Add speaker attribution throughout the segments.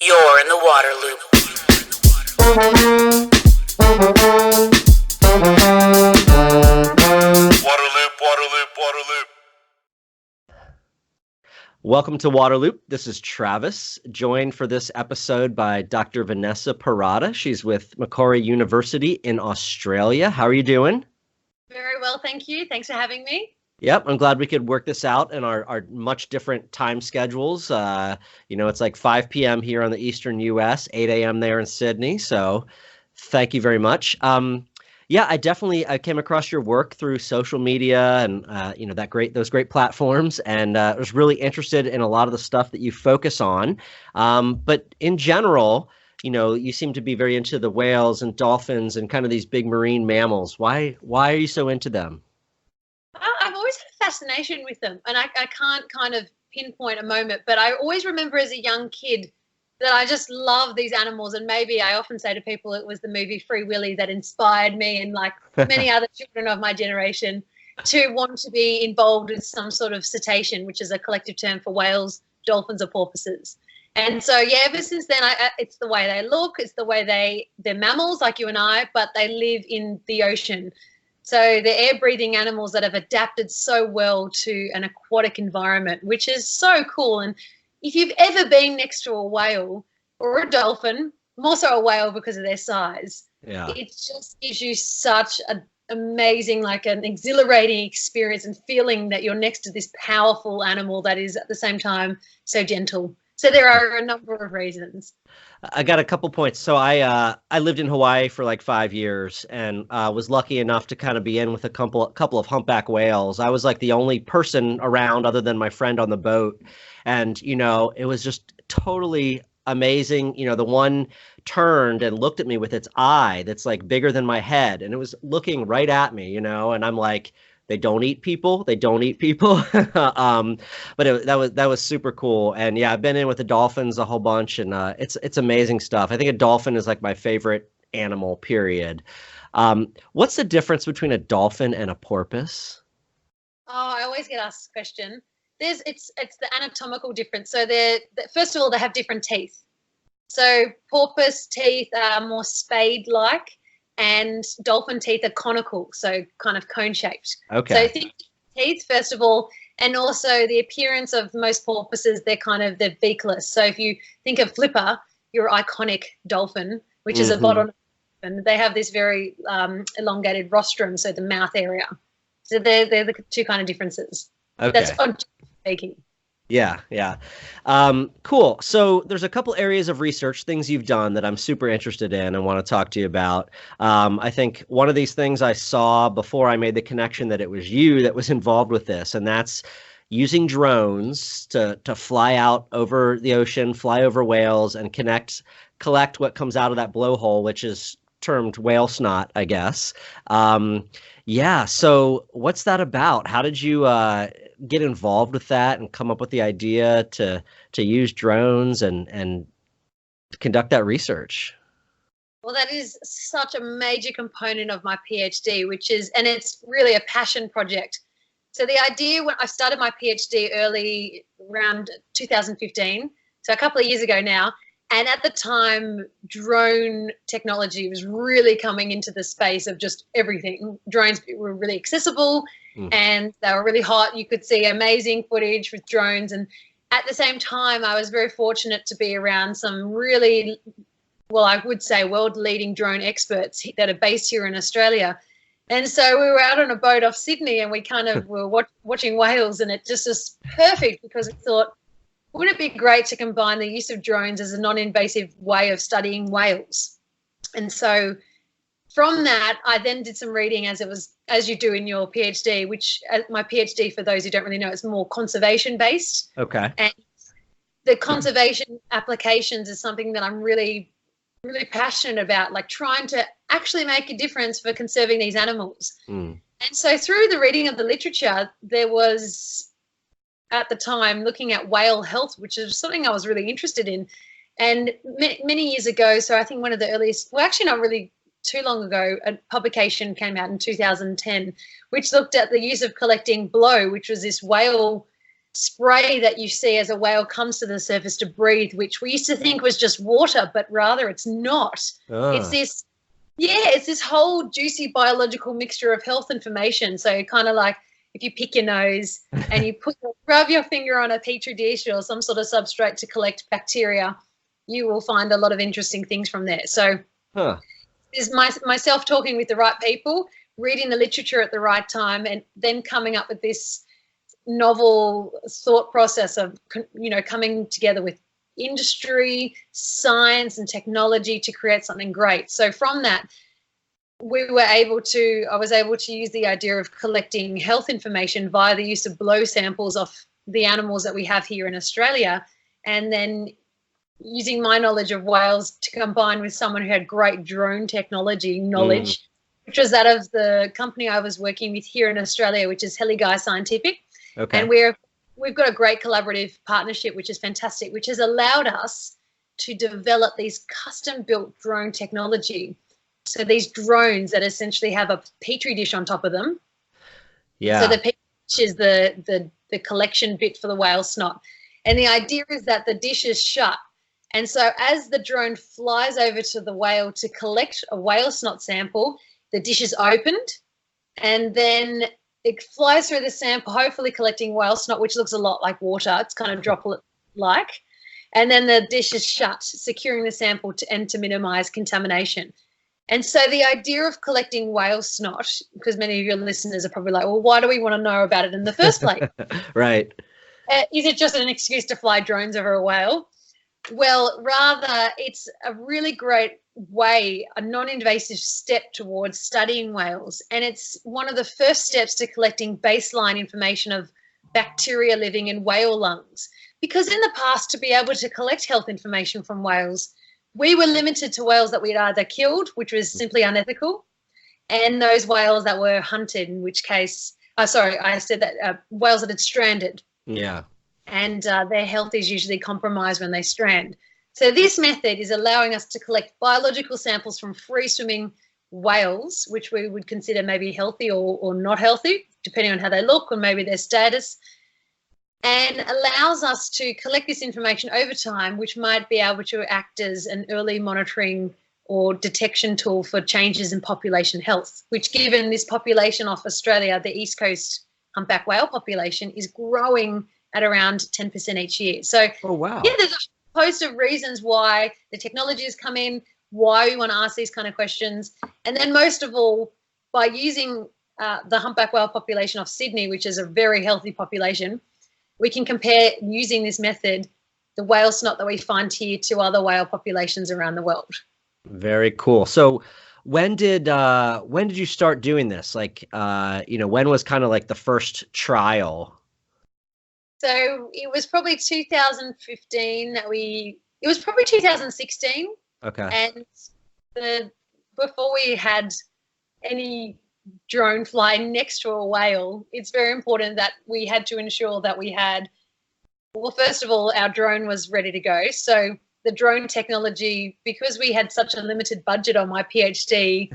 Speaker 1: You're in the water loop. Water loop, water loop, water loop.
Speaker 2: Welcome to Waterloop. This is Travis, joined for this episode by Dr. Vanessa Pirotta. She's with Macquarie University in Australia. How are you doing?
Speaker 3: Very well, thank you. Thanks for having me.
Speaker 2: Yep, I'm glad we could work this out in our much different time schedules. It's like 5 p.m. here on the Eastern U.S., 8 a.m. there in Sydney. So thank you very much. I came across your work through social media and those great platforms, and I was really interested in a lot of the stuff that you focus on. But in general, you seem to be very into the whales and dolphins and kind of these big marine mammals. Why are you so into them?
Speaker 3: I've always had a fascination with them, and I can't kind of pinpoint a moment, but I always remember as a young kid that I just love these animals. And maybe I often say to people it was the movie Free Willy that inspired me and like many other children of my generation to want to be involved in some sort of cetacean, which is a collective term for whales, dolphins, or porpoises. And so, ever since then, it's the way they look, it's the way they're mammals like you and I, but they live in the ocean. So they're air-breathing animals that have adapted so well to an aquatic environment, which is so cool. And if you've ever been next to a whale or a dolphin, more so a whale because of their size, it just gives you such an amazing, like an exhilarating experience and feeling that you're next to this powerful animal that is at the same time so gentle. So there are a number of reasons.
Speaker 2: I got a couple points. So I lived in Hawaii for like 5 years and was lucky enough to kind of be in with a couple of humpback whales. I was like the only person around other than my friend on the boat. And, it was just totally amazing. The one turned and looked at me with its eye that's like bigger than my head. And it was looking right at me, and I'm like, they don't eat people. They don't eat people. But that was super cool. And yeah, I've been in with the dolphins a whole bunch, and it's amazing stuff. I think a dolphin is like my favorite animal, period. What's the difference between a dolphin and a porpoise?
Speaker 3: Oh, I always get asked this question. It's the anatomical difference. So first of all, they have different teeth. So porpoise teeth are more spade-like, and dolphin teeth are conical, so kind of cone-shaped.
Speaker 2: Okay.
Speaker 3: So think teeth, first of all, and also the appearance of most porpoises, they're beakless. So if you think of Flipper, your iconic dolphin, which is a bottom, and they have this very elongated rostrum, so the mouth area. So they're the two kind of differences.
Speaker 2: Okay.
Speaker 3: That's on speaking.
Speaker 2: Yeah. Cool. So there's a couple areas of research, things you've done that I'm super interested in and want to talk to you about. I think one of these things I saw before I made the connection that it was you that was involved with this, and that's using drones to fly out over the ocean, fly over whales, and collect what comes out of that blowhole, which is termed whale snot, I guess. So what's that about? How did you get involved with that and come up with the idea to use drones and conduct that research?
Speaker 3: Well, that is such a major component of my PhD, and it's really a passion project. So the idea, when I started my PhD early around 2015, so a couple of years ago now, and at the time, drone technology was really coming into the space of just everything. Drones were really accessible and they were really hot. You could see amazing footage with drones. And at the same time, I was very fortunate to be around some really, I would say world-leading drone experts that are based here in Australia. And so we were out on a boat off Sydney and we kind of were watching whales, and it just was perfect because I thought, wouldn't it be great to combine the use of drones as a non-invasive way of studying whales? And so from that, I then did some reading as you do in your PhD, which my PhD, for those who don't really know, is more conservation-based.
Speaker 2: Okay.
Speaker 3: And the conservation applications is something that I'm really, really passionate about, like trying to actually make a difference for conserving these animals. And so through the reading of the literature, there was, at the time, looking at whale health, which is something I was really interested in. And many years ago, so I think one of the earliest, actually not really too long ago, a publication came out in 2010, which looked at the use of collecting blow, which was this whale spray that you see as a whale comes to the surface to breathe, which we used to think was just water, but rather it's not. It's this, it's this whole juicy biological mixture of health information. So kind of like if you pick your nose and you rub your finger on a petri dish or some sort of substrate to collect bacteria, you will find a lot of interesting things from there. So is myself talking with the right people, reading the literature at the right time, and then coming up with this novel thought process of, you know, coming together with industry, science and technology to create something great. So from that, I was able to use the idea of collecting health information via the use of blow samples off the animals that we have here in Australia, and then using my knowledge of whales to combine with someone who had great drone technology knowledge, which was that of the company I was working with here in Australia, which is Heligai Scientific. Okay. And we've got a great collaborative partnership, which is fantastic, which has allowed us to develop these custom-built drone technology. So these drones that essentially have a petri dish on top of them. Yeah. So the petri dish is the collection bit for the whale snot. And the idea is that the dish is shut. And so as the drone flies over to the whale to collect a whale snot sample, the dish is opened, and then it flies through the sample, hopefully collecting whale snot, which looks a lot like water. It's kind of droplet-like. And then the dish is shut, securing the sample to minimize contamination. And so the idea of collecting whale snot, because many of your listeners are probably like, well, why do we want to know about it in the first place?
Speaker 2: Right.
Speaker 3: Is it just an excuse to fly drones over a whale? Well, rather, it's a really great way, a non-invasive step towards studying whales. And it's one of the first steps to collecting baseline information of bacteria living in whale lungs. Because in the past, to be able to collect health information from whales, we were limited to whales that we'd either killed, which was simply unethical, and those whales that were hunted, in which case, I said that whales that had stranded.
Speaker 2: Yeah.
Speaker 3: And their health is usually compromised when they strand. So this method is allowing us to collect biological samples from free-swimming whales, which we would consider maybe healthy or not healthy, depending on how they look or maybe their status, and allows us to collect this information over time, which might be able to act as an early monitoring or detection tool for changes in population health, which, given this population off Australia, the East Coast humpback whale population is growing at around 10% each year. So, yeah, there's a host of reasons why the technology has come in, why we want to ask these kind of questions. And then most of all, by using the humpback whale population off Sydney, which is a very healthy population, we can compare, using this method, the whale snot that we find here to other whale populations around the world.
Speaker 2: Very cool. So when did you start doing this? Like, when was kind of like the first trial?
Speaker 3: So it was probably 2015 it was probably 2016. Okay. And before we had any drone flying next to a whale, it's very important that we had to ensure that we had, well, first of all, our drone was ready to go. So the drone technology, because we had such a limited budget on my PhD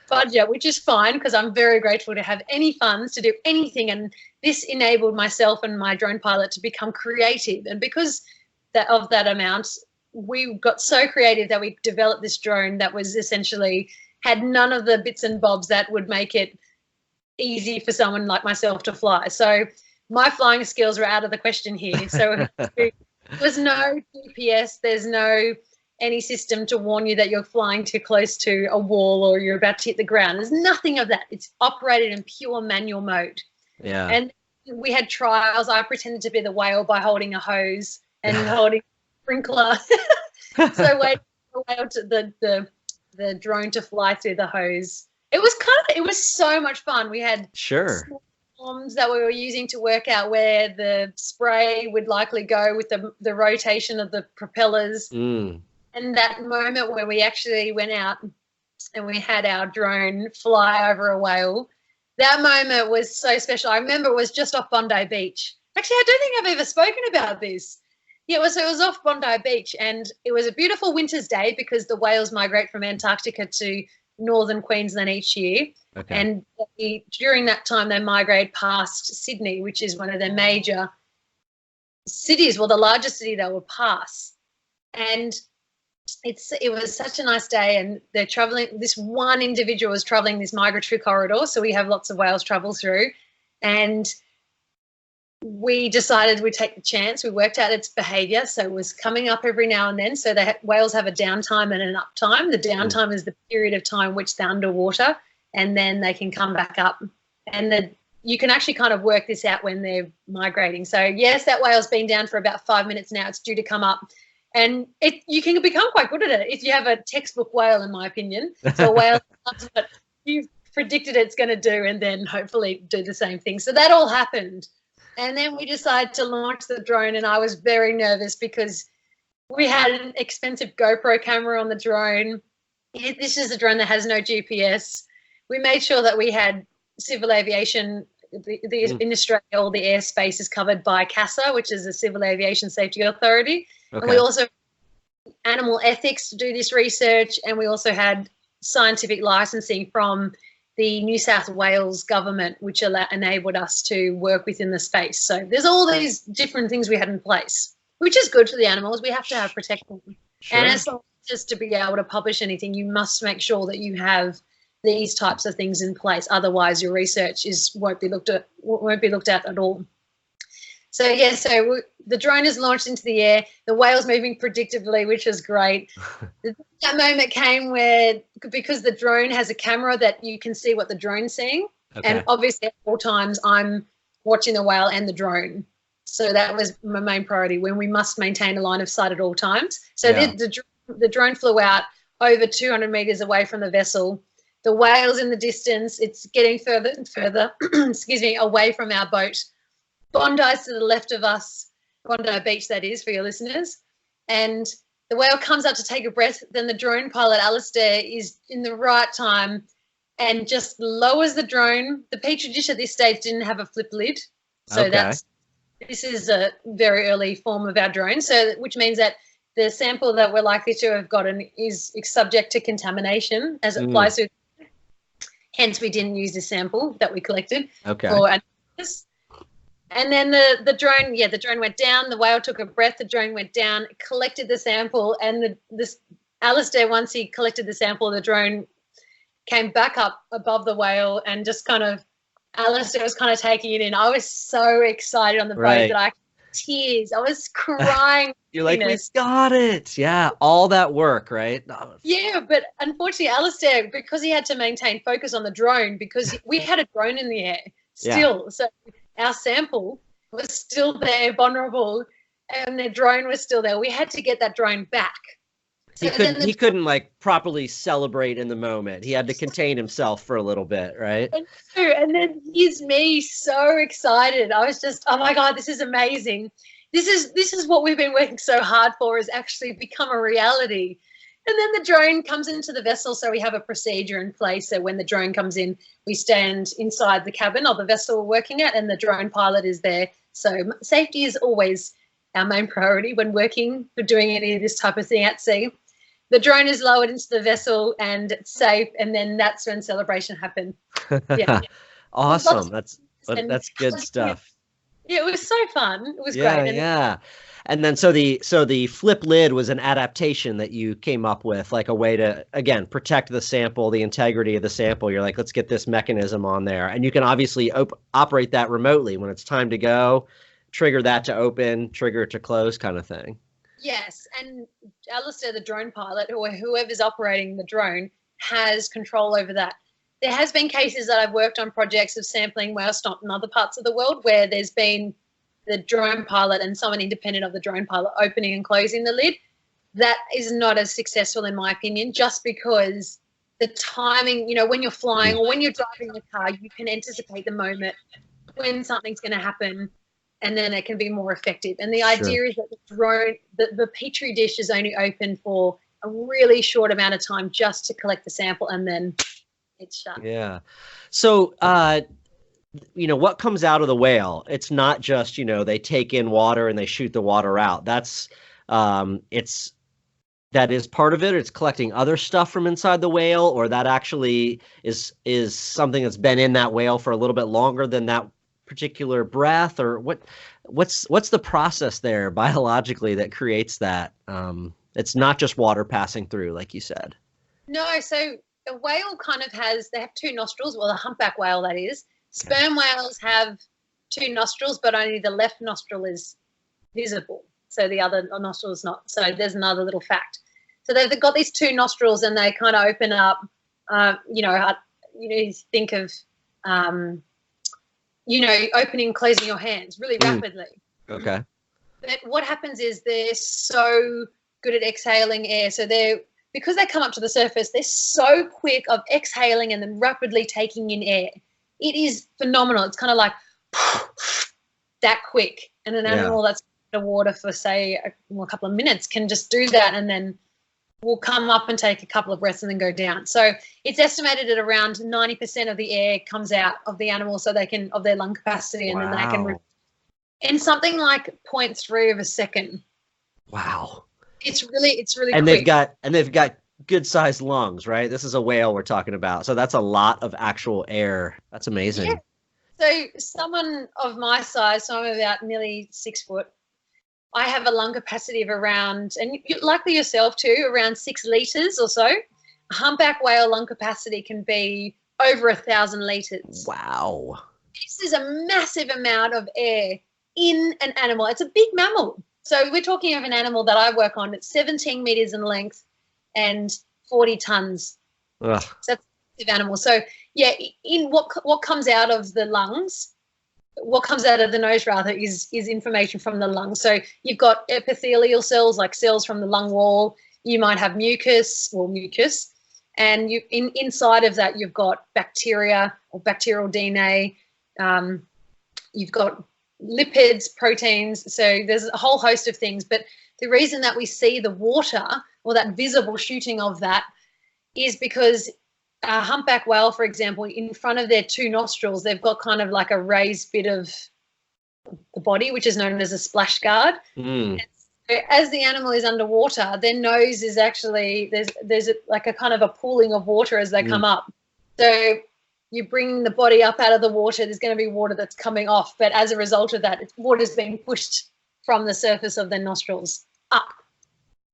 Speaker 3: budget, which is fine because I'm very grateful to have any funds to do anything, and this enabled myself and my drone pilot to become creative. And because of that amount, we got so creative that we developed this drone that was essentially had none of the bits and bobs that would make it easy for someone like myself to fly. So my flying skills were out of the question here. So there's no GPS, there's no any system to warn you that you're flying too close to a wall or you're about to hit the ground. There's nothing of that. It's operated in pure manual mode. Yeah. And we had trials. I pretended to be the whale by holding a hose and holding a sprinkler. So waiting for the whale to the drone to fly through the hose. It was so much fun. We had bombs that we were using to work out where the spray would likely go with the rotation of the propellers. And that moment where we actually went out and we had our drone fly over a whale, that moment was so special. I remember it was just off Bondi Beach. Actually, I don't think I've ever spoken about this. Yeah, it was off Bondi Beach, and it was a beautiful winter's day because the whales migrate from Antarctica to northern Queensland each year. Okay. And during that time, they migrate past Sydney, which is one of their major cities, well, the largest city they will pass. And it was such a nice day, and they're traveling. This one individual was traveling this migratory corridor, so we have lots of whales travel through, and we decided we'd take the chance. We worked out its behaviour, so it was coming up every now and then. So whales have a downtime and an uptime. The downtime is the period of time which they're underwater, and then they can come back up. And you can actually kind of work this out when they're migrating. So yes, that whale's been down for about 5 minutes now. It's due to come up. And you can become quite good at it if you have a textbook whale, in my opinion. So a whale does what you've predicted it's going to do, and then hopefully do the same thing. So that all happened. And then we decided to launch the drone, and I was very nervous because we had an expensive GoPro camera on the drone. This is a drone that has no GPS. We made sure that we had civil aviation. In Australia, all the airspace is covered by CASA, which is the Civil Aviation Safety Authority. Okay. And we also animal ethics to do this research, and we also had scientific licensing from the New South Wales government, which enabled us to work within the space. So there's all these different things we had in place, which is good for the animals. We have to have protection. Sure. And as long as just to be able to publish anything, you must make sure that you have these types of things in place. Otherwise, your research won't be looked at at all. So yeah, so the drone is launched into the air. The whale's moving predictably, which is great. That moment came where, because the drone has a camera that you can see what the drone's seeing, and obviously at all times I'm watching the whale and the drone. So that was my main priority, when we must maintain a line of sight at all times. So the drone flew out over 200 meters away from the vessel. The whale's in the distance. It's getting further and further, excuse me, away from our boat. Bondi's to the left of us, Bondi Beach, that is, for your listeners. And the whale comes up to take a breath. Then the drone pilot, Alistair, is in the right time and just lowers the drone. The Petri dish at this stage didn't have a flip lid. So this is a very early form of our drone. So which means that the sample that we're likely to have gotten is subject to contamination as it flies through. Hence, we didn't use the sample that we collected for analysis. And then the drone went down. The whale took a breath. The drone went down, collected the sample, and Alistair, once he collected the sample, the drone came back up above the whale and just kind of, Alistair was kind of taking it in. I was so excited on the boat that tears. I was crying.
Speaker 2: You're like, we got it. Yeah, all that work, right?
Speaker 3: Yeah, but unfortunately, Alistair, because he had to maintain focus on the drone, because we had a drone in the air still. So our sample was still there, vulnerable, and the drone was still there. We had to get that drone back. So
Speaker 2: he couldn't like properly celebrate in the moment. He had to contain himself for a little bit, right?
Speaker 3: And then here's me so excited. I was just, oh my God, this is amazing. This is what we've been working so hard for, is actually become a reality. And then the drone comes into the vessel, so we have a procedure in place. So when the drone comes in, we stand inside the cabin of the vessel we're working at, and the drone pilot is there. So safety is always our main priority when working for doing any of this type of thing at sea. The drone is lowered into the vessel and it's safe, and then that's when celebration happened. Yeah.
Speaker 2: Awesome. That's good stuff.
Speaker 3: Yeah, it was so fun. It was great.
Speaker 2: Yeah. And then so the flip lid was an adaptation that you came up with, like a way to, again, protect the sample, the integrity of the sample. You're like, let's get this mechanism on there. And you can obviously operate that remotely when it's time to go, trigger that to open, trigger it to close, kind of thing.
Speaker 3: Yes, and Alistair, the drone pilot, or whoever's operating the drone, has control over that. There has been cases that I've worked on projects of sampling whale snot in other parts of the world where there's been the drone pilot and someone independent of the drone pilot opening and closing the lid. That is not as successful, in my opinion, just because the timing, when you're flying or when you're driving the car, you can anticipate the moment when something's going to happen, and then it can be more effective. And the idea is that the drone, the Petri dish is only open for a really short amount of time just to collect the sample, and then it's shut.
Speaker 2: Yeah. So, what comes out of the whale? It's not just, they take in water and they shoot the water out. That is part of it. It's collecting other stuff from inside the whale, or that actually is something that's been in that whale for a little bit longer than that particular breath, or what's the process there biologically that creates that? It's not just water passing through, like you said.
Speaker 3: No, so a whale kind of they have two nostrils, well, the humpback whale, that is. Sperm whales have two nostrils, but only the left nostril is visible. So the other nostril is not. So there's another little fact. So they've got these two nostrils, and they kind of open up, think of, opening and closing your hands really rapidly.
Speaker 2: Okay.
Speaker 3: But what happens is they're so good at exhaling air. So because they come up to the surface, they're so quick of exhaling and then rapidly taking in air. It is phenomenal. It's kind of like that quick. And an animal that's in the water for, say, a couple of minutes can just do that, and then will come up and take a couple of breaths and then go down. So it's estimated that around 90% of the air comes out of the animal, so they can, of their lung capacity, and then they can, in something like 0.3 of a second.
Speaker 2: Wow.
Speaker 3: It's really
Speaker 2: and
Speaker 3: quick.
Speaker 2: They've got good sized lungs, right? This is a whale we're talking about. So that's a lot of actual air. That's amazing.
Speaker 3: Yeah. So someone of my size, so I'm about nearly 6 foot, I have a lung capacity of around, and likely yourself too, around 6 litres or so. A humpback whale lung capacity can be over 1,000 litres.
Speaker 2: Wow.
Speaker 3: This is a massive amount of air in an animal. It's a big mammal. So we're talking of an animal that I work on. It's 17 metres in length and 40 tonnes.
Speaker 2: Ugh.
Speaker 3: So that's a massive animal. So, yeah, in what comes out of the lungs, what comes out of the nose rather is information from the lungs. So you've got epithelial cells, like cells from the lung wall. You might have mucus, and inside of that you've got bacteria or bacterial DNA. You've got lipids, proteins. So there's a whole host of things. But the reason that we see the water, or that visible shooting of that, is because a humpback whale, for example, in front of their two nostrils, they've got kind of like a raised bit of the body, which is known as a splash guard.
Speaker 2: Mm.
Speaker 3: So as the animal is underwater, their nose is actually, there's like a kind of a pooling of water as they come up. So you bring the body up out of the water, there's going to be water that's coming off. But as a result of that, water's being pushed from the surface of their nostrils up.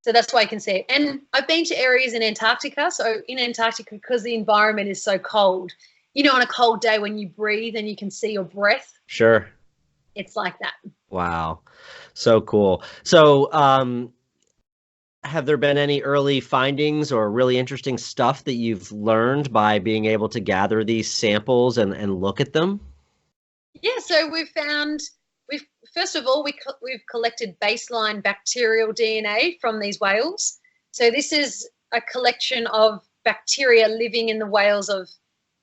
Speaker 3: So that's why you can see it. And I've been to areas in Antarctica. So in Antarctica, because the environment is so cold, on a cold day when you breathe and you can see your breath.
Speaker 2: Sure.
Speaker 3: It's like that.
Speaker 2: Wow. So cool. So have there been any early findings or really interesting stuff that you've learned by being able to gather these samples and look at them?
Speaker 3: Yeah, so first of all, we've collected baseline bacterial DNA from these whales. So this is a collection of bacteria living in the whales of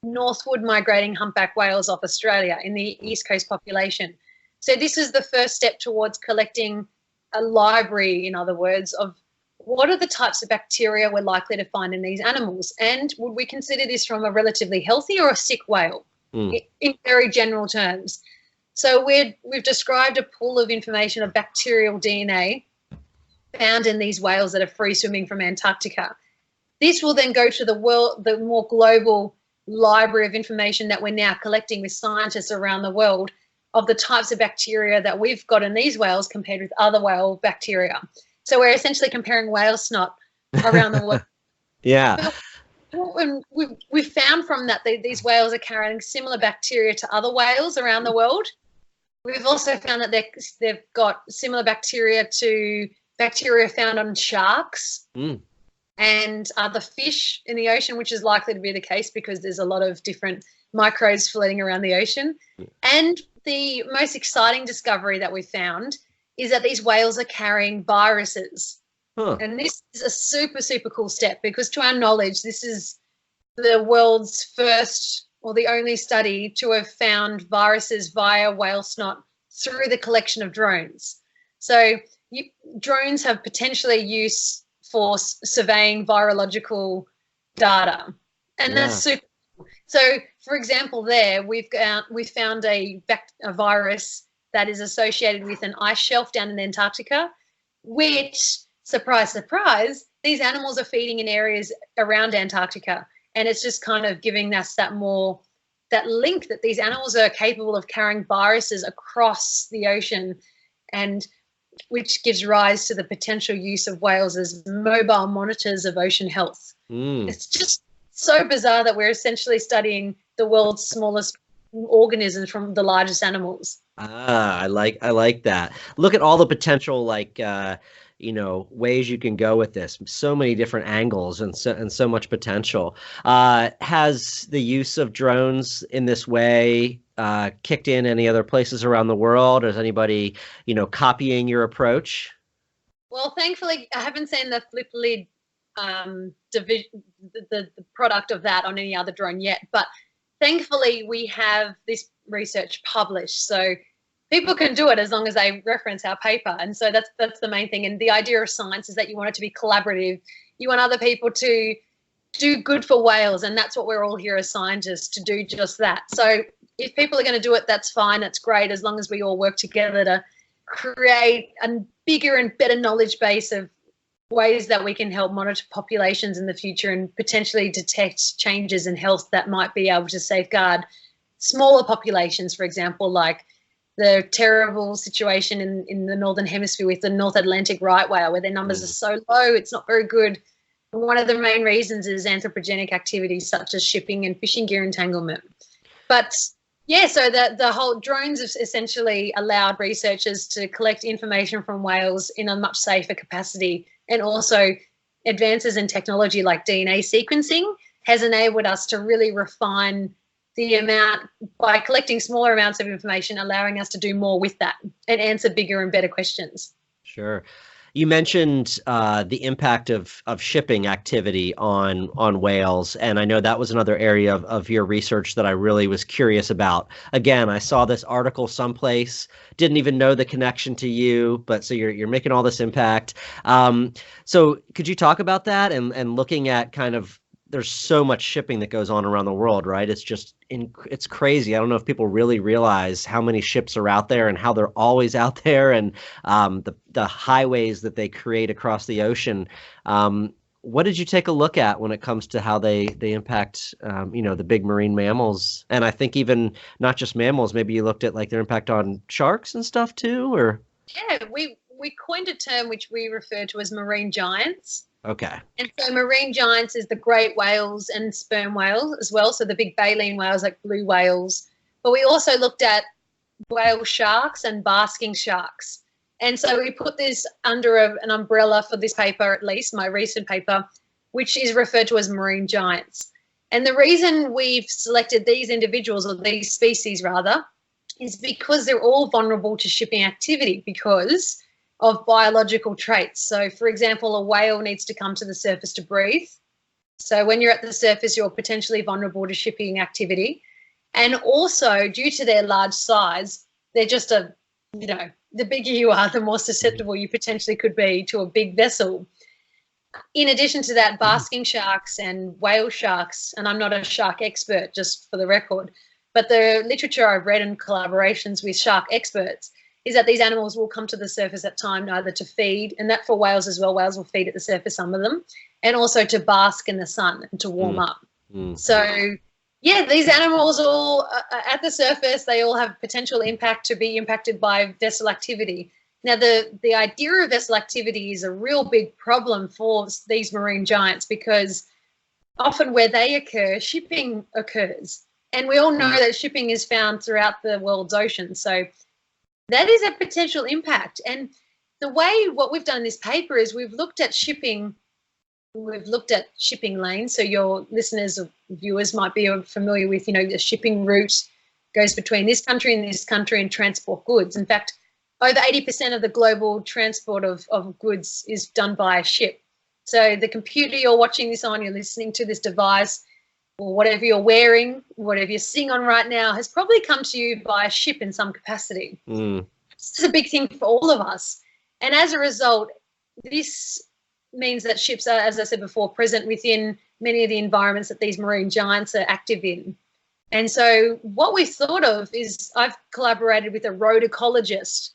Speaker 3: northward migrating humpback whales off Australia in the East Coast population. So this is the first step towards collecting a library, in other words, of what are the types of bacteria we're likely to find in these animals, and would we consider this from a relatively healthy or a sick whale, in very general terms. So we've described a pool of information of bacterial DNA found in these whales that are free swimming from Antarctica. This will then go to the more global library of information that we're now collecting with scientists around the world of the types of bacteria that we've got in these whales compared with other whale bacteria. So we're essentially comparing whale snot around the world.
Speaker 2: Yeah.
Speaker 3: When we've found from that these whales are carrying similar bacteria to other whales around the world. We've also found that they've got similar bacteria to bacteria found on sharks and other fish in the ocean, which is likely to be the case because there's a lot of different microbes floating around the ocean. And the most exciting discovery that we found is that these whales are carrying viruses. And this is a super, super cool step because, to our knowledge, this is the world's first or the only study to have found viruses via whale snot through the collection of drones. So drones have potentially use for surveying virological data, and that's super cool. So, for example, we found a virus that is associated with an ice shelf down in Antarctica, which, surprise, surprise, these animals are feeding in areas around Antarctica. And it's just kind of giving us that more that link that these animals are capable of carrying viruses across the ocean, and which gives rise to the potential use of whales as mobile monitors of ocean health. It's just so bizarre that we're essentially studying the world's smallest organisms from the largest animals.
Speaker 2: I like that. Look at all the potential, like ways you can go with this. So many different angles and so much potential. Has the use of drones in this way kicked in any other places around the world? Is anybody copying your approach?
Speaker 3: Well, thankfully, I haven't seen the flip lid division, the product of that on any other drone yet. But thankfully, we have this research published, so people can do it as long as they reference our paper. And so that's the main thing. And the idea of science is that you want it to be collaborative. You want other people to do good for whales, and that's what we're all here as scientists, to do just that. So if people are going to do it, that's fine, that's great, as long as we all work together to create a bigger and better knowledge base of ways that we can help monitor populations in the future and potentially detect changes in health that might be able to safeguard smaller populations, for example, like the terrible situation in the Northern Hemisphere with the North Atlantic right whale, where their numbers are so low, it's not very good. And one of the main reasons is anthropogenic activities such as shipping and fishing gear entanglement. But yeah, so the whole drones have essentially allowed researchers to collect information from whales in a much safer capacity, and also advances in technology like DNA sequencing has enabled us to really refine the amount by collecting smaller amounts of information, allowing us to do more with that and answer bigger and better questions.
Speaker 2: Sure. You mentioned the impact of shipping activity on whales, and I know that was another area of your research that I really was curious about. Again, I saw this article someplace, didn't even know the connection to you, but so you're making all this impact. So could you talk about that and looking at kind of, there's so much shipping that goes on around the world, right? It's just it's crazy. I don't know if people really realize how many ships are out there and how they're always out there, and the highways that they create across the ocean. What did you take a look at when it comes to how they impact the big marine mammals? And I think even not just mammals, maybe you looked at like their impact on sharks and stuff too, or?
Speaker 3: Yeah, we coined a term which we refer to as marine giants.
Speaker 2: Okay.
Speaker 3: And so marine giants is the great whales and sperm whales as well, so the big baleen whales like blue whales. But we also looked at whale sharks and basking sharks. And so we put this under an umbrella for this paper, at least my recent paper, which is referred to as marine giants. And the reason we've selected these individuals, or these species rather, is because they're all vulnerable to shipping activity because of biological traits. So, for example, a whale needs to come to the surface to breathe. So when you're at the surface, you're potentially vulnerable to shipping activity. And also, due to their large size, they're just the bigger you are, the more susceptible you potentially could be to a big vessel. In addition to that, basking sharks and whale sharks, and I'm not a shark expert, just for the record, but the literature I've read in collaborations with shark experts is that these animals will come to the surface at time either to feed, and that for whales as well, whales will feed at the surface, some of them, and also to bask in the sun and to warm up. So, yeah, these animals all at the surface, they all have potential impact to be impacted by vessel activity. Now, the idea of vessel activity is a real big problem for these marine giants because often where they occur, shipping occurs. And we all know that shipping is found throughout the world's oceans. So that is a potential impact. And what we've done in this paper is we've looked at shipping lanes. So your listeners or viewers might be familiar with, the shipping route goes between this country and transport goods. In fact, over 80% of the global transport of goods is done by a ship. So the computer you're watching this on, you're listening to this device, or whatever you're wearing, whatever you're sitting on right now, has probably come to you by a ship in some capacity. This is a big thing for all of us. And as a result, this means that ships are, as I said before, present within many of the environments that these marine giants are active in. And so what we've thought of is I've collaborated with a road ecologist,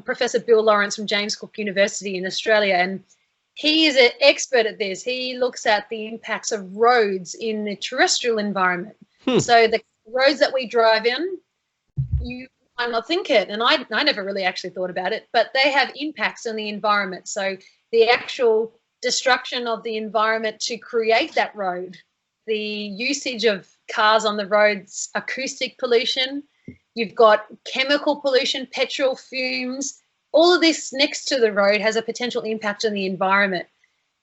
Speaker 3: Professor Bill Lawrence from James Cook University in Australia, and he is an expert at this. He looks at the impacts of roads in the terrestrial environment. So roads that we drive in, you might not think it, and I never really actually thought about it, but they have impacts on the environment. So the actual destruction of the environment to create that road, the usage of cars on the roads, acoustic pollution, you've got chemical pollution, petrol fumes, all of this next to the road has a potential impact on the environment.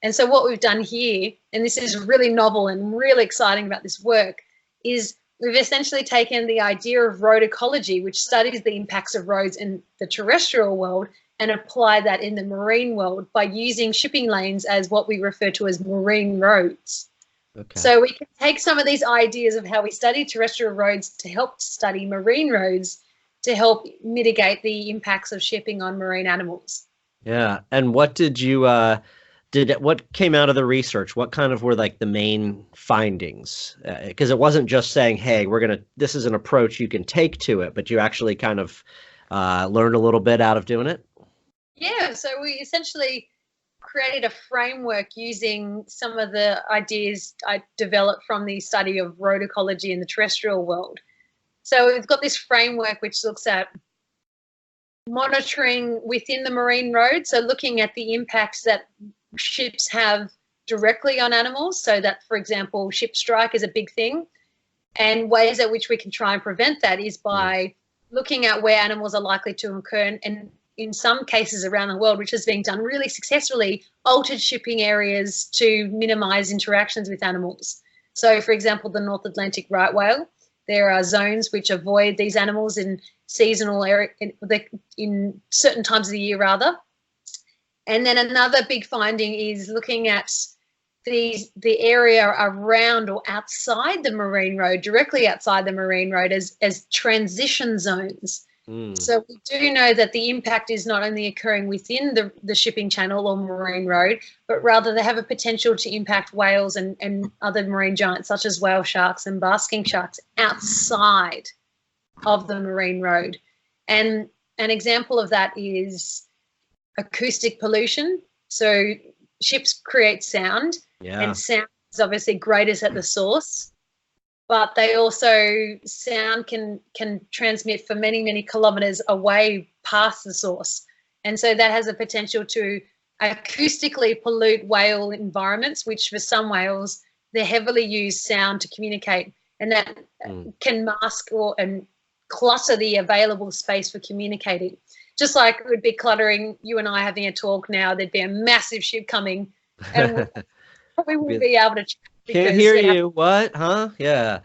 Speaker 3: And so what we've done here, and this is really novel and really exciting about this work, is we've essentially taken the idea of road ecology, which studies the impacts of roads in the terrestrial world, and apply that in the marine world by using shipping lanes as what we refer to as marine roads.
Speaker 2: Okay.
Speaker 3: So we can take some of these ideas of how we study terrestrial roads to help study marine roads to help mitigate the impacts of shipping on marine animals.
Speaker 2: Yeah. And what did you what came out of the research? What kind of were like the main findings? Because it wasn't just saying, hey, this is an approach you can take to it, but you actually kind of learned a little bit out of doing it.
Speaker 3: Yeah. So we essentially created a framework using some of the ideas I developed from the study of road ecology in the terrestrial world. So we've got this framework which looks at monitoring within the marine road, so looking at the impacts that ships have directly on animals, so that, for example, ship strike is a big thing, and ways at which we can try and prevent that is by looking at where animals are likely to occur, and in some cases around the world, which is being done really successfully, altered shipping areas to minimise interactions with animals. So, for example, the North Atlantic right whale, there are zones which avoid these animals in seasonal area, in certain times of the year rather. And then another big finding is looking at the area around or outside the marine road, directly outside the marine road, as transition zones. So we do know that the impact is not only occurring within the shipping channel or marine road, but rather they have a potential to impact whales and other marine giants such as whale sharks and basking sharks outside of the marine road. And an example of that is acoustic pollution. So ships create sound, and sound is obviously greatest at the source, but they also, sound can transmit for many, many kilometres away past the source. And so that has a potential to acoustically pollute whale environments, which for some whales, they heavily use sound to communicate, and that can mask and clutter the available space for communicating. Just like it would be cluttering you and I having a talk now, there'd be a massive ship coming and we probably wouldn't be able to chat.
Speaker 2: Can't hear you. What? Huh? Yeah.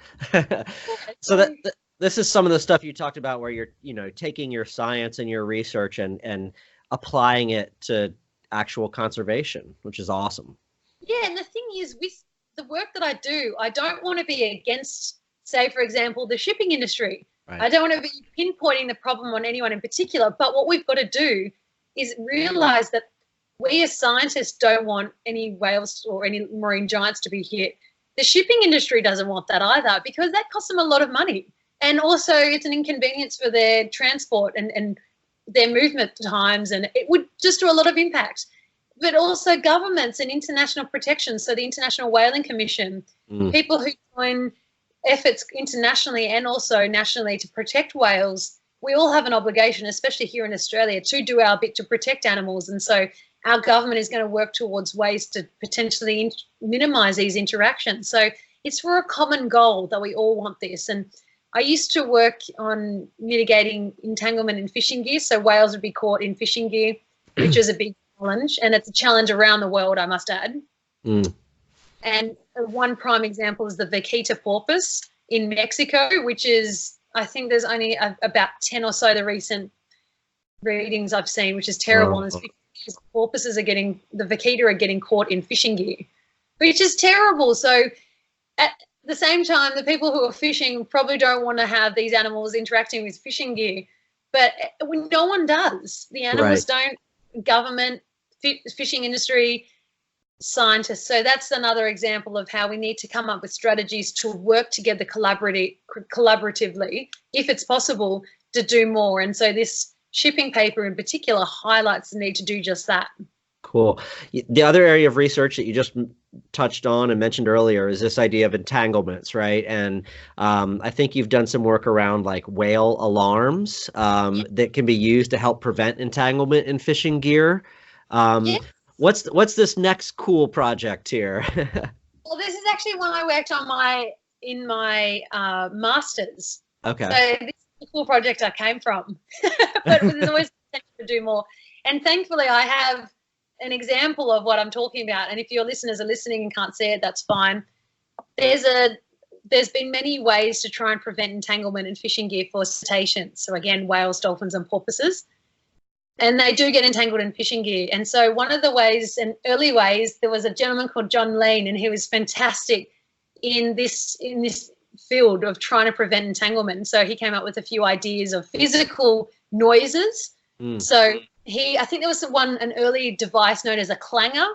Speaker 2: So this is some of the stuff you talked about where you're, taking your science and your research and applying it to actual conservation, which is awesome.
Speaker 3: Yeah, and the thing is, with the work that I do, I don't want to be against, say, for example, the shipping industry. Right. I don't want to be pinpointing the problem on anyone in particular, but what we've got to do is realise that we as scientists don't want any whales or any marine giants to be hit. The shipping industry doesn't want that either, because that costs them a lot of money. And also it's an inconvenience for their transport and their movement times, and it would just do a lot of impact. But also governments and international protection, so the International Whaling Commission, people who join efforts internationally and also nationally to protect whales, we all have an obligation, especially here in Australia, to do our bit to protect animals. And so our government is going to work towards ways to potentially minimise these interactions. So it's for a common goal that we all want this. And I used to work on mitigating entanglement in fishing gear. So whales would be caught in fishing gear, which is a big challenge. And it's a challenge around the world, I must add. And one prime example is the vaquita porpoise in Mexico, which is, I think there's only about 10 or so the recent readings I've seen, which is terrible. And it's because porpoises the vaquita are getting caught in fishing gear, which is terrible. So at the same time, the people who are fishing probably don't want to have these animals interacting with fishing gear, but no one does. The animals don't, government, fishing industry, scientists. So that's another example of how we need to come up with strategies to work together collaboratively, if it's possible, to do more. And so this shipping paper in particular highlights the need to do just that.
Speaker 2: Cool. The other area of research that you just touched on and mentioned earlier is this idea of entanglements, right? And I think you've done some work around like whale alarms that can be used to help prevent entanglement in fishing gear. Um,
Speaker 3: Yeah.
Speaker 2: what's this next cool project here?
Speaker 3: Well, this is actually one I worked on in my master's.
Speaker 2: Okay.
Speaker 3: So this is a cool project I came from, but there's always potential to do more. And thankfully, I have an example of what I'm talking about. And if your listeners are listening and can't see it, that's fine. There's been many ways to try and prevent entanglement in fishing gear for cetaceans. So again, whales, dolphins, and porpoises. And they do get entangled in fishing gear. And so one of the ways, and early ways, there was a gentleman called John Lean, and he was fantastic in this field of trying to prevent entanglement. And so he came up with a few ideas of physical noises. So I think there was an early device known as a clanger,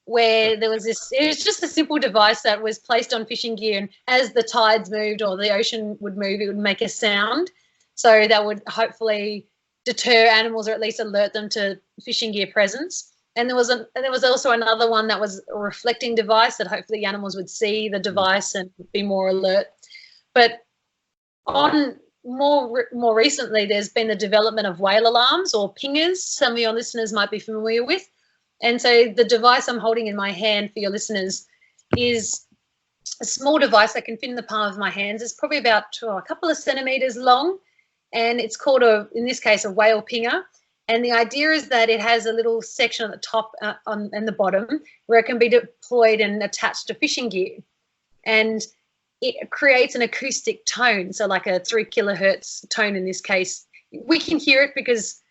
Speaker 3: where it was just a simple device that was placed on fishing gear, and as the tides moved or the ocean would move, it would make a sound. So that would hopefully deter animals, or at least alert them to fishing gear presence. And there was also another one that was a reflecting device that hopefully animals would see the device and be more alert. But on more recently, there's been the development of whale alarms, or pingers. Some of your listeners might be familiar with. And so the device I'm holding in my hand for your listeners is a small device that can fit in the palm of my hands. It's probably about a couple of centimeters long, and it's called in this case, a whale pinger. And the idea is that it has a little section at the top and the bottom where it can be deployed and attached to fishing gear. And it creates an acoustic tone, so like a 3 kilohertz tone in this case. We can hear it because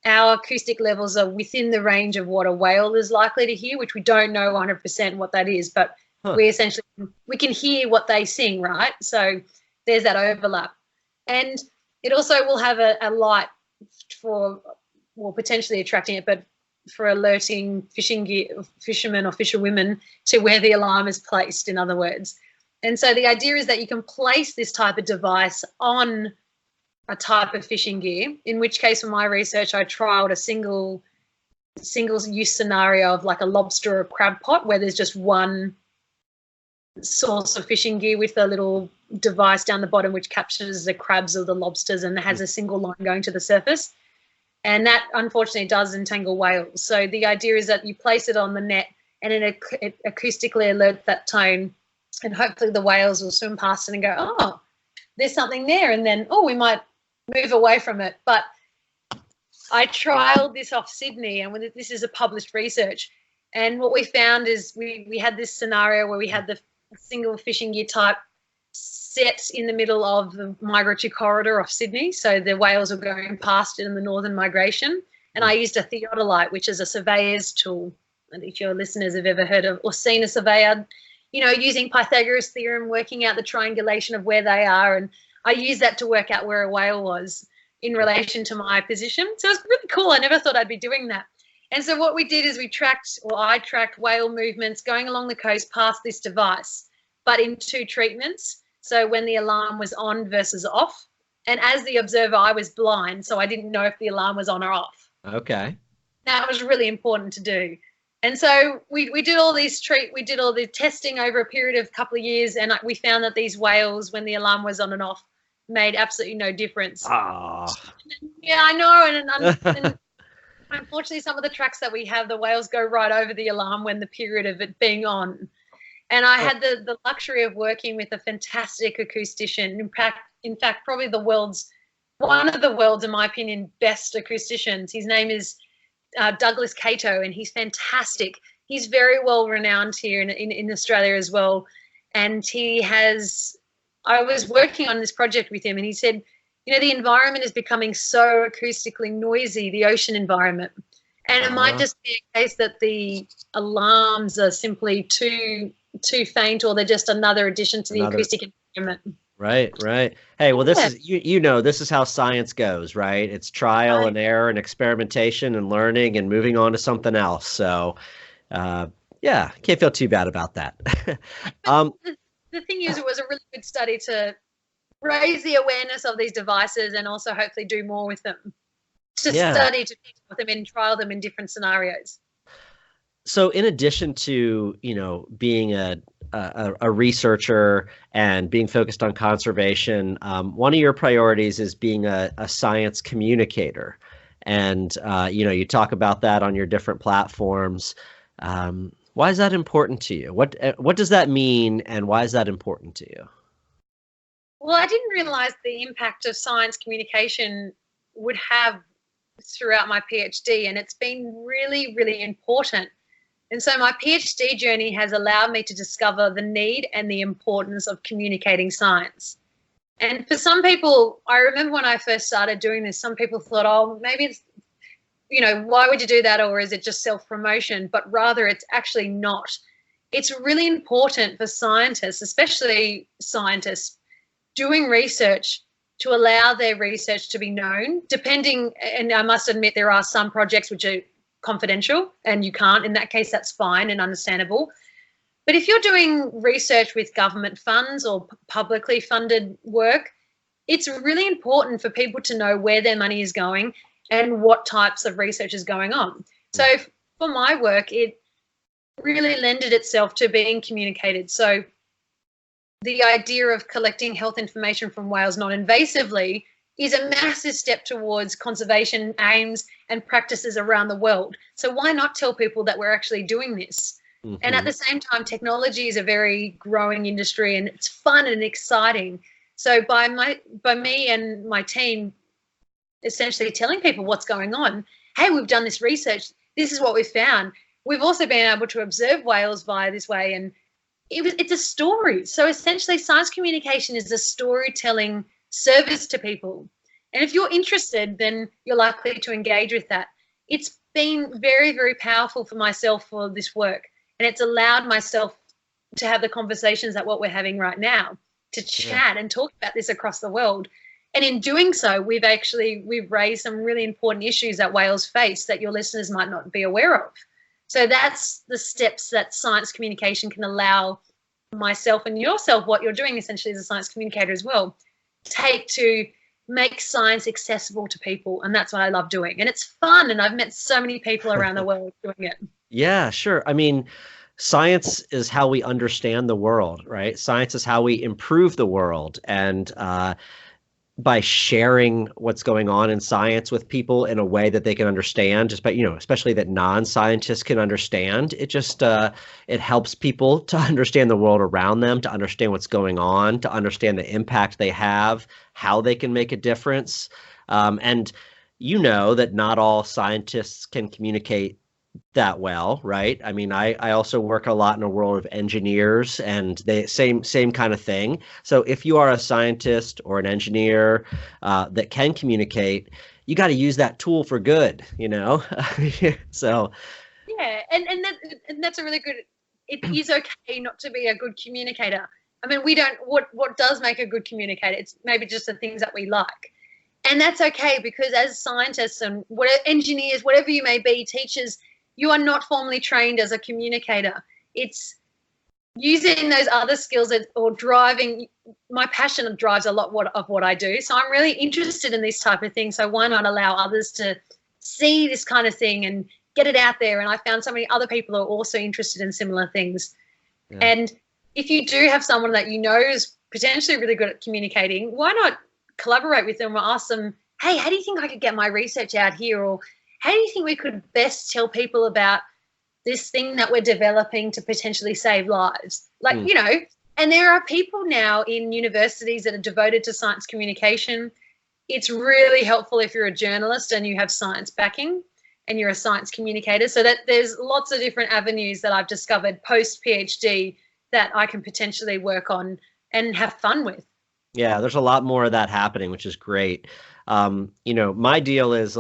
Speaker 3: our acoustic levels are within the range of what a whale is likely to hear, which we don't know 100% what that is, but we can hear what they sing, right? So there's that overlap. And it also will have a light for, well, potentially attracting it, but for alerting fishermen or fisherwomen to where the alarm is placed, in other words. And so the idea is that you can place this type of device on a type of fishing gear, in which case for my research, I trialed a single use scenario of like a lobster or crab pot, where there's just one source of fishing gear with a little device down the bottom which captures the crabs or the lobsters, and has a single line going to the surface. And that unfortunately does entangle whales. So the idea is that you place it on the net and it acoustically alerts that tone, and hopefully the whales will swim past it and go, oh, there's something there, and then, oh, we might move away from it. But I trialed this off Sydney, and this is a published research. And what we found is we had this scenario where we had the single fishing gear type set in the middle of the migratory corridor off Sydney. So the whales were going past it in the northern migration. And I used a Theodolite, which is a surveyor's tool. And if your listeners have ever heard of or seen a surveyor, using Pythagoras theorem, working out the triangulation of where they are. And I used that to work out where a whale was in relation to my position. So it was really cool. I never thought I'd be doing that. And so what we did is I tracked whale movements going along the coast past this device, but in 2 treatments. So when the alarm was on versus off. And as the observer, I was blind, so I didn't know if the alarm was on or off.
Speaker 2: Okay.
Speaker 3: That was really important to do. And so we did all the testing over a period of a couple of years, and we found that these whales, when the alarm was on and off, made absolutely no difference.
Speaker 2: Ah.
Speaker 3: Yeah, I know. And unfortunately, some of the tracks that we have, the whales go right over the alarm when the period of it being on. And I had the luxury of working with a fantastic acoustician. In fact, probably one of the world's, in my opinion, best acousticians. His name is Douglas Cato, and he's fantastic. He's very well renowned here in Australia as well. And I was working on this project with him, and he said, the environment is becoming so acoustically noisy, the ocean environment. And it might just be a case that the alarms are simply too faint, or they're just another addition to the acoustic environment.
Speaker 2: Right. Hey, well, this is this is how science goes, right? It's trial and error and experimentation and learning and moving on to something else. So, can't feel too bad about that.
Speaker 3: The thing is, it was a really good study to raise the awareness of these devices, and also hopefully do more with them. To study, to teach with them and trial them in different scenarios.
Speaker 2: So in addition to, being a researcher and being focused on conservation, one of your priorities is being a science communicator. And, you talk about that on your different platforms. Why is that important to you? What does that mean, and why is that important to you?
Speaker 3: Well, I didn't realize the impact of science communication would have throughout my PhD, and it's been really, really important. And so my PhD journey has allowed me to discover the need and the importance of communicating science. And for some people, I remember when I first started doing this, some people thought, oh, maybe it's, why would you do that? Or is it just self-promotion? But rather, it's actually not. It's really important for scientists, especially scientists, doing research to allow their research to be known, depending, and I must admit there are some projects which are confidential and you can't. In that case, that's fine and understandable. But if you're doing research with government funds or publicly funded work, it's really important for people to know where their money is going and what types of research is going on. So for my work, it really lended itself to being communicated. So the idea of collecting health information from whales non-invasively is a massive step towards conservation aims and practices around the world. So why not tell people that we're actually doing this? Mm-hmm. And at the same time, technology is a very growing industry and it's fun and exciting. So by me and my team essentially telling people what's going on, hey, we've done this research, this is what we've found. We've also been able to observe whales via this way, and it's a story. So essentially science communication is a storytelling service to people. And if you're interested, then you're likely to engage with that. It's been very, very powerful for myself for this work. And it's allowed myself to have the conversations that what we're having right now, to chat and talk about this across the world. And in doing so, we've raised some really important issues that whales face that your listeners might not be aware of. So that's the steps that science communication can allow myself and yourself, what you're doing essentially as a science communicator as well, take to make science accessible to people. And that's what I love doing. And it's fun. And I've met so many people around the world doing it.
Speaker 2: Yeah, sure. I mean, science is how we understand the world, right? Science is how we improve the world. And by sharing what's going on in science with people in a way that they can understand, just by, especially that non-scientists can understand, it just it helps people to understand the world around them, to understand what's going on, to understand the impact they have, how they can make a difference. And that not all scientists can communicate that well, right? I mean, I also work a lot in a world of engineers, and they same kind of thing. So if you are a scientist or an engineer that can communicate, you got to use that tool for good, So
Speaker 3: yeah, and that's a really good. It is okay not to be a good communicator. I mean, we don't. What does make a good communicator? It's maybe just the things that we like, and that's okay, because as scientists and engineers, whatever you may be, teachers, you are not formally trained as a communicator. It's using those other skills or driving. My passion drives a lot of what I do. So I'm really interested in this type of thing. So why not allow others to see this kind of thing and get it out there? And I found so many other people are also interested in similar things. Yeah. And if you do have someone that is potentially really good at communicating, why not collaborate with them or ask them, hey, how do you think I could get my research out here? Or how do you think we could best tell people about this thing that we're developing to potentially save lives? And there are people now in universities that are devoted to science communication. It's really helpful if you're a journalist and you have science backing and you're a science communicator. So that there's lots of different avenues that I've discovered post-PhD that I can potentially work on and have fun with.
Speaker 2: Yeah, there's a lot more of that happening, which is great. My deal is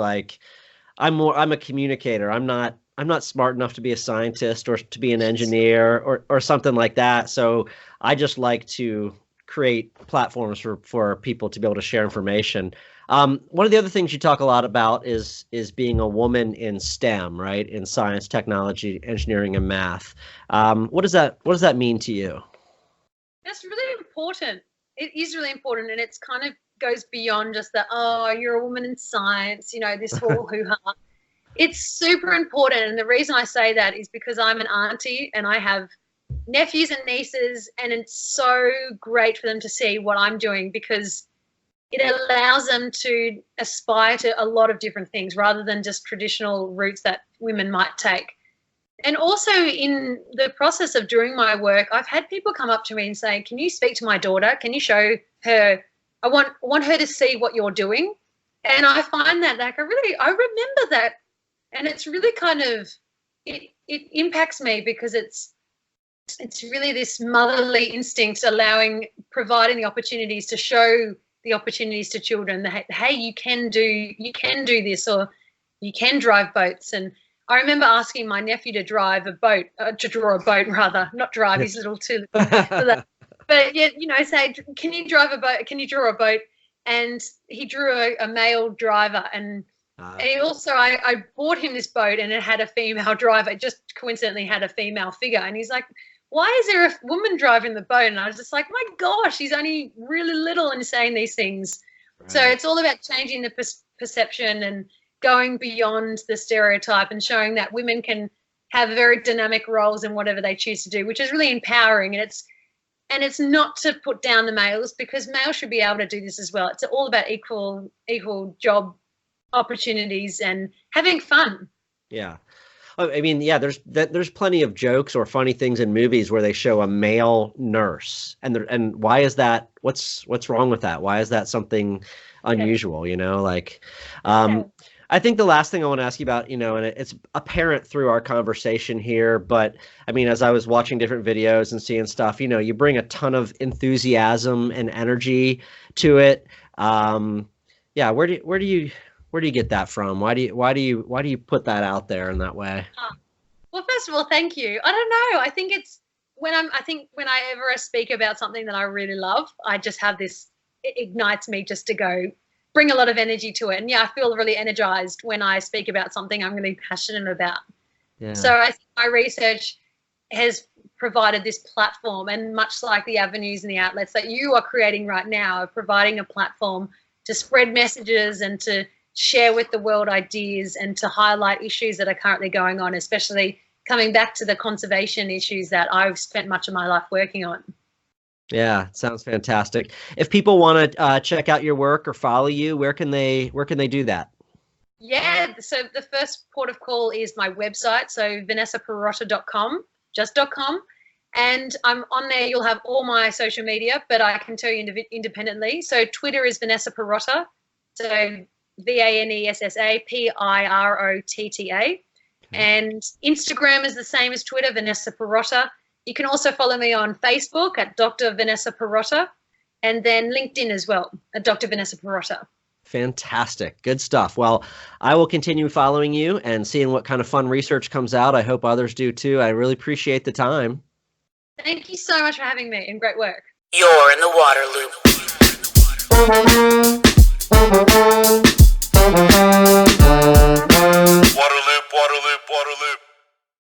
Speaker 2: I'm a communicator. I'm not smart enough to be a scientist or to be an engineer or something like that. So I just like to create platforms for people to be able to share information. One of the other things you talk a lot about is being a woman in STEM, right? In science, technology, engineering, and math. What does that mean to you?
Speaker 3: That's really important. It is really important, and it's kind of goes beyond just you're a woman in science, this whole hoo-ha. It's super important. And the reason I say that is because I'm an auntie and I have nephews and nieces, and it's so great for them to see what I'm doing because it allows them to aspire to a lot of different things rather than just traditional routes that women might take. And also in the process of doing my work, I've had people come up to me and say, can you speak to my daughter? Can you show her? I want her to see what you're doing. And I find that like I remember that. And it's really kind of, it impacts me because it's really this motherly instinct providing the opportunities to show the opportunities to children that, hey, you can do this, or you can drive boats. And I remember asking my nephew to draw a boat, rather, not drive, he's a little too little for that. But yeah, say, can you drive a boat? Can you draw a boat? And he drew a male driver, and he also, I bought him this boat and it had a female driver. It just coincidentally had a female figure. And he's like, why is there a woman driving the boat? And I was just like, my gosh, he's only really little and saying these things. Right. So it's all about changing the perception and going beyond the stereotype and showing that women can have very dynamic roles in whatever they choose to do, which is really empowering. And it's not to put down the males, because males should be able to do this as well. It's all about equal job opportunities and having fun.
Speaker 2: Yeah. I mean, yeah, there's plenty of jokes or funny things in movies where they show a male nurse, and why is that? What's wrong with that? Why is that something unusual? I think the last thing I want to ask you about, and it's apparent through our conversation here, but I mean, as I was watching different videos and seeing stuff, you bring a ton of enthusiasm and energy to it. Yeah, where do you get that from? Why do you put that out there in that way?
Speaker 3: Well, first of all, thank you. I don't know. I think it's when I ever speak about something that I really love, I just have this, it ignites me just to go bring a lot of energy to it. And yeah, I feel really energized when I speak about something I'm really passionate about. Yeah. So I think my research has provided this platform, and much like the avenues and the outlets that you are creating right now, are providing a platform to spread messages and to share with the world ideas and to highlight issues that are currently going on, especially coming back to the conservation issues that I've spent much of my life working on.
Speaker 2: Yeah, sounds fantastic. If people want to check out your work or follow you, where can they do that?
Speaker 3: Yeah, so the first port of call is my website, so vanessapirotta.com, just .com. And I'm on there. You'll have all my social media, but I can tell you independently. So Twitter is Vanessa Pirotta, so VANESSA PIROTTA. And Instagram is the same as Twitter, Vanessa Pirotta. You can also follow me on Facebook at Dr. Vanessa Pirotta, and then LinkedIn as well at Dr. Vanessa Pirotta.
Speaker 2: Fantastic. Good stuff. Well, I will continue following you and seeing what kind of fun research comes out. I hope others do too. I really appreciate the time.
Speaker 3: Thank you so much for having me, and great work.
Speaker 1: You're in the water loop.